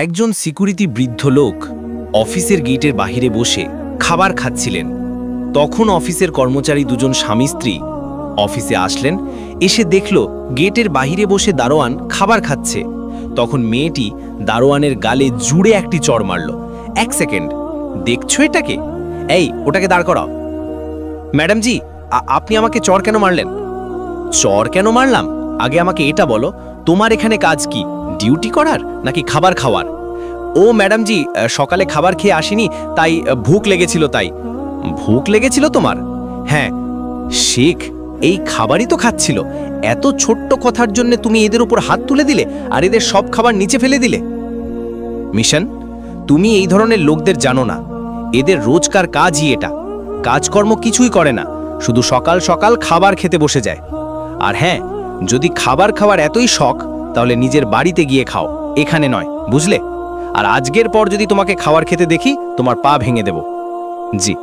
একজন সিকিউরিটি বৃদ্ধ লোক অফিসের গেটের বাহিরে বসে খাবার খাচ্ছিলেন। তখন অফিসের কর্মচারী দুজন স্বামী স্ত্রী অফিসে আসলেন। এসে দেখল গেটের বাহিরে বসে দারোয়ান খাবার খাচ্ছে। তখন মেয়েটি দারোয়ানের গালে জুড়ে একটি চড় মারল। এক সেকেন্ড, দেখছো এটাকে? এই, ওটাকে দাঁড় করাও। ম্যাডাম জি, আপনি আমাকে চড় কেন মারলেন? চড় কেন মারলাম? আগে আমাকে এটা বলো, তোমার এখানে কাজ কি, ডিউটি করার নাকি খাবার খাওয়ার? ও ম্যাডাম জি, সকালে খাবার খেয়ে আসিনি, তাই ভুক লেগেছিল। তাই ভুক লেগেছিল তোমার? হ্যাঁ। শেখ, এই খাবারই তো খাচ্ছিল। এত ছোট্ট কথার জন্য তুমি এদের উপর হাত তুলে দিলে আর এদের সব খাবার নিচে ফেলে দিলে। মিশন, তুমি এই ধরনের লোকদের জানো না। এদের রোজকার কাজই এটা। কাজকর্ম কিছুই করে না, শুধু সকাল সকাল খাবার খেতে বসে যায়। আর হ্যাঁ, যদি খাবার খাওয়ার এতই শখ, তাহলে নিজের বাড়িতে গিয়ে খাও, এখানে নয়, বুঝলে? আর আজকের পর যদি তোমাকে খাবার খেতে দেখি, তোমার পা ভেঙে দেব। জি।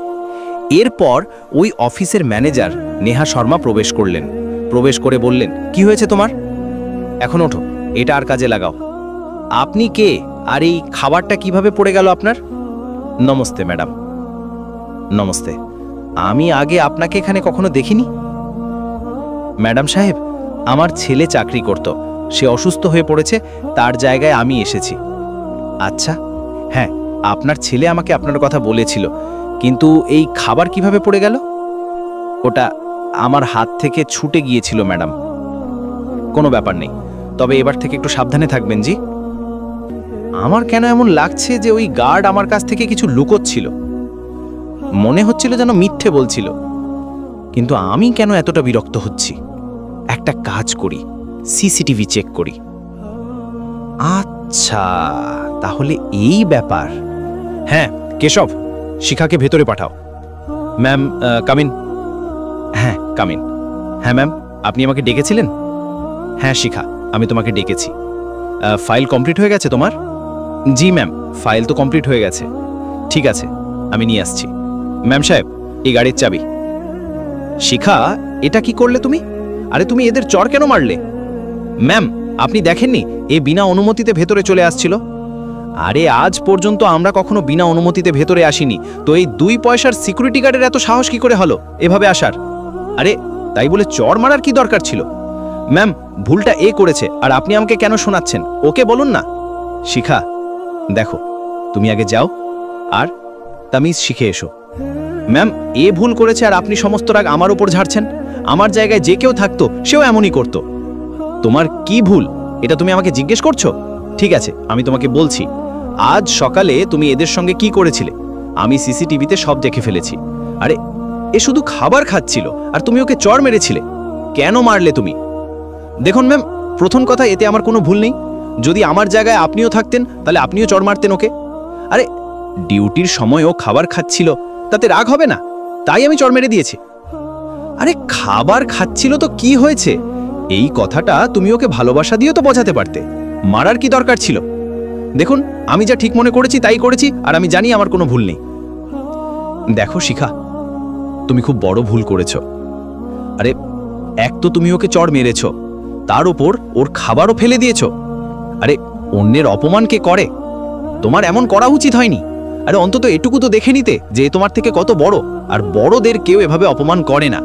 এরপর ওই অফিসের ম্যানেজার নেহা শর্মা প্রবেশ করলেন। প্রবেশ করে বললেন, কি হয়েছে তোমার? এখন ওঠো, এটা আর কাজে লাগাও। আপনি কে, আর এই খাবারটা কিভাবে পড়ে গেল আপনার? নমস্তে ম্যাডাম। নমস্তে। আমি আগে আপনাকে এখানে কখনো দেখিনি। ম্যাডাম সাহেব, আমার ছেলে চাকরি করত, সে অসুস্থ হয়ে পড়েছে, তার জায়গায় আমি এসেছি। আচ্ছা, হ্যাঁ, আপনার ছেলে আমাকে আপনার কথা বলেছিল, কিন্তু এই খাবার কিভাবে পড়ে গেল? ওটা আমার হাত থেকে ছুটে গিয়েছিল ম্যাডাম। কোনো ব্যাপার নেই, তবে এবার থেকে একটু সাবধানে থাকবেন। জি। আমার কেন এমন লাগছে যে ওই গার্ড আমার কাছ থেকে কিছু লুকোচ্ছিল? মনে হচ্ছিল যেন মিথ্যে বলছিল। কিন্তু আমি কেন এতটা বিরক্ত হচ্ছি? একটা কাজ করি, সিসিটিভি চেক করি। আচ্ছা, তাহলে এই ব্যাপার। হ্যাঁ, কেশব, শিখাকে ভেতরে পাঠাও। Ma'am, come in. হ্যাঁ, কামিন। হ্যাঁ ম্যাম, আপনি আমাকে ডেকেছিলেন? হ্যাঁ শিখা, আমি তোমাকে ডেকেছি। ফাইল কমপ্লিট হয়ে গেছে তোমার? জি ম্যাম, ফাইল তো কমপ্লিট হয়ে গেছে। ঠিক আছে, আমি নিয়ে আসছি। ম্যাম সাহেব, এই গাড়ির চাবি। শিখা, এটা কি করলে তুমি? আরে তুমি এদের চড় কেন মারলে? ম্যাম, আপনি দেখেননি এ বিনা অনুমতিতে ভেতরে চলে আসছিল? আরে আজ পর্যন্ত আমরা কখনো বিনা অনুমতিতে ভেতরে আসিনি, তো এই 2 পয়সার সিকিউরিটি গার্ডের এত সাহস কি করে হলো এভাবে আসার? আরে তাই বলে চড় মারার কি দরকার ছিল? ম্যাম, ভুলটা এ করেছে, আর আপনি আমাকে কেন শোনাচ্ছেন? ওকে বলুন না। শিখা, দেখো, তুমি আগে যাও আর তামিজ শিখে এসো। ম্যাম, এ ভুল করেছে আর আপনি সমস্ত রাগ আমার উপর ঝাড়ছেন? আমার জায়গায় যে কেউ থাকতো সেও এমনই করতো। তোমার কি ভুল এটা তুমি আমাকে জিজ্ঞেস করছো? ঠিক আছে, আমি তোমাকে বলছি। আজ সকালে তুমি এদের সঙ্গে কি করেছিলে আমি সিসিটিভিতে সব দেখে ফেলেছি। আরে এ শুধু খাবার খাচ্ছিল আর তুমি ওকে চড় মেরেছিলে। কেন মারলে তুমি? দেখুন ম্যাম, প্রথম কথা, এতে আমার কোনো ভুল নেই। যদি আমার জায়গায় আপনিও থাকতেন তাহলে আপনিও চড় মারতেন ওকে। আরে ডিউটির সময় ও খাবার খাচ্ছিল, তাতে রাগ হবে না? তাই আমি চড় মেরে দিয়েছি। আরে খাবার খাচ্ছিল তো কি হয়েছে? এই কথাটা তুমি ওকে ভালোবাসা দিয়ে তো বোঝাতে পারতে। মারার কি দরকার ছিল? দেখুন, আমি যা ঠিক মনে করেছি তাই করেছি, আর আমি জানি আমার কোনো ভুল নেই। দেখো শিখা, তুমি খুব বড় ভুল করেছ। আরে এক তো তুমি ওকে চড় মেরেছ, তার উপর ওর খাবারও ফেলে দিয়েছ। আরে অন্যের অপমান কে করে? তোমার এমন করা উচিত হয়নি। আরে অন্তত এটুকু তো দেখে নিতে যে তোমার থেকে কত বড়, আর বড়দের কেউ এভাবে অপমান করে না।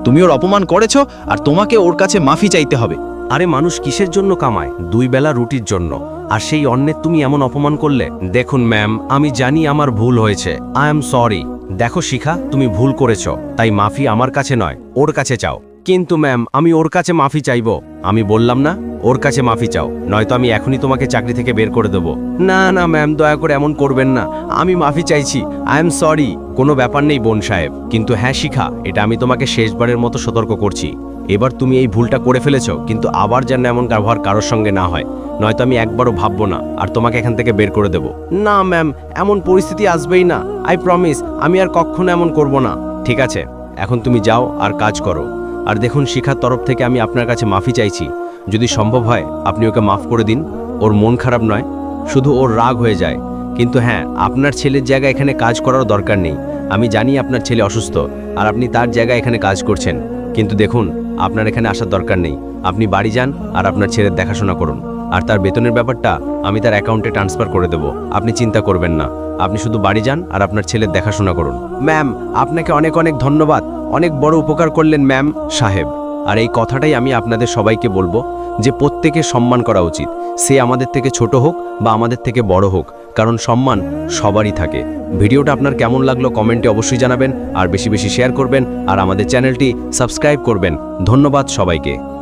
তুমি ওর অপমান করেছ, আর তোমাকে ওর কাছে মাফি চাইতে হবে। আরে মানুষ কিসের জন্য কামায়? 2 বেলা রুটির জন্য, আর সেই অন্যের তুমি এমন অপমান করলে? দেখুন ম্যাম, আমি জানি আমার ভুল হয়েছে, আই এম সরি। দেখো শিখা, তুমি ভুল করেছো, তাই মাফি আমার কাছে নয়, ওর কাছে চাও। কিন্তু ম্যাম, আমি ওর কাছে মাফি চাইবো? আমি বললাম না ওর কাছে মাফি চাও, নয়তো আমি এখনই তোমাকে চাকরি থেকে বের করে দেবো। না না ম্যাম, দয়া করে এমন করবেন না, আমি মাফি চাইছি, আই এম সরি। কোনো ব্যাপার নেই বোন সাহেব, কিন্তু হ্যাঁ শিখা, এটা আমি তোমাকে শেষবারের মতো সতর্ক করছি। এবার তুমি এই ভুলটা করে ফেলেছো, কিন্তু আবার যেন এমন ব্যবহার কারোর সঙ্গে না হয়, নয়তো আমি একবারও ভাববো না আর তোমাকে এখান থেকে বের করে দেব। না ম্যাম, এমন পরিস্থিতি আসবেই না, আই প্রমিস, আমি আর কখনো এমন করব না। ঠিক আছে, এখন তুমি যাও আর কাজ করো। আর দেখুন, শিখার তরফ থেকে আমি আপনার কাছে মাফি চাইছি। যদি সম্ভব হয় আপনি ওকে মাফ করে দিন। ওর মন খারাপ নয়, শুধু ওর রাগ হয়ে যায়। কিন্তু হ্যাঁ, আপনার ছেলের জায়গায় এখানে কাজ করার দরকার নেই। আমি জানি আপনার ছেলে অসুস্থ আর আপনি তার জায়গায় এখানে কাজ করছেন, কিন্তু দেখুন, আপনার এখানে আসার দরকার নেই। আপনি বাড়ি যান আর আপনার ছেলের দেখাশোনা করুন। আর তার বেতনের ব্যাপারটা আমি তার অ্যাকাউন্টে ট্রান্সফার করে দেব। আপনি চিন্তা করবেন না, আপনি শুধু বাড়ি যান আর আপনার ছেলের দেখাশোনা করুন। ম্যাম, আপনাকে অনেক অনেক ধন্যবাদ, অনেক বড় উপকার করলেন ম্যাম সাহেব। আর এই কথাটাই আমি আপনাদের সবাইকে বলবো যে প্রত্যেকের সম্মান করা উচিত, সে আমাদের থেকে ছোট হোক বা আমাদের থেকে বড় হোক, কারণ সম্মান সবারই থাকে। ভিডিওটা আপনার কেমন লাগলো কমেন্টে অবশ্যই জানাবেন, আর বেশি বেশি শেয়ার করবেন, আর আমাদের চ্যানেলটি সাবস্ক্রাইব করবেন। ধন্যবাদ সবাইকে।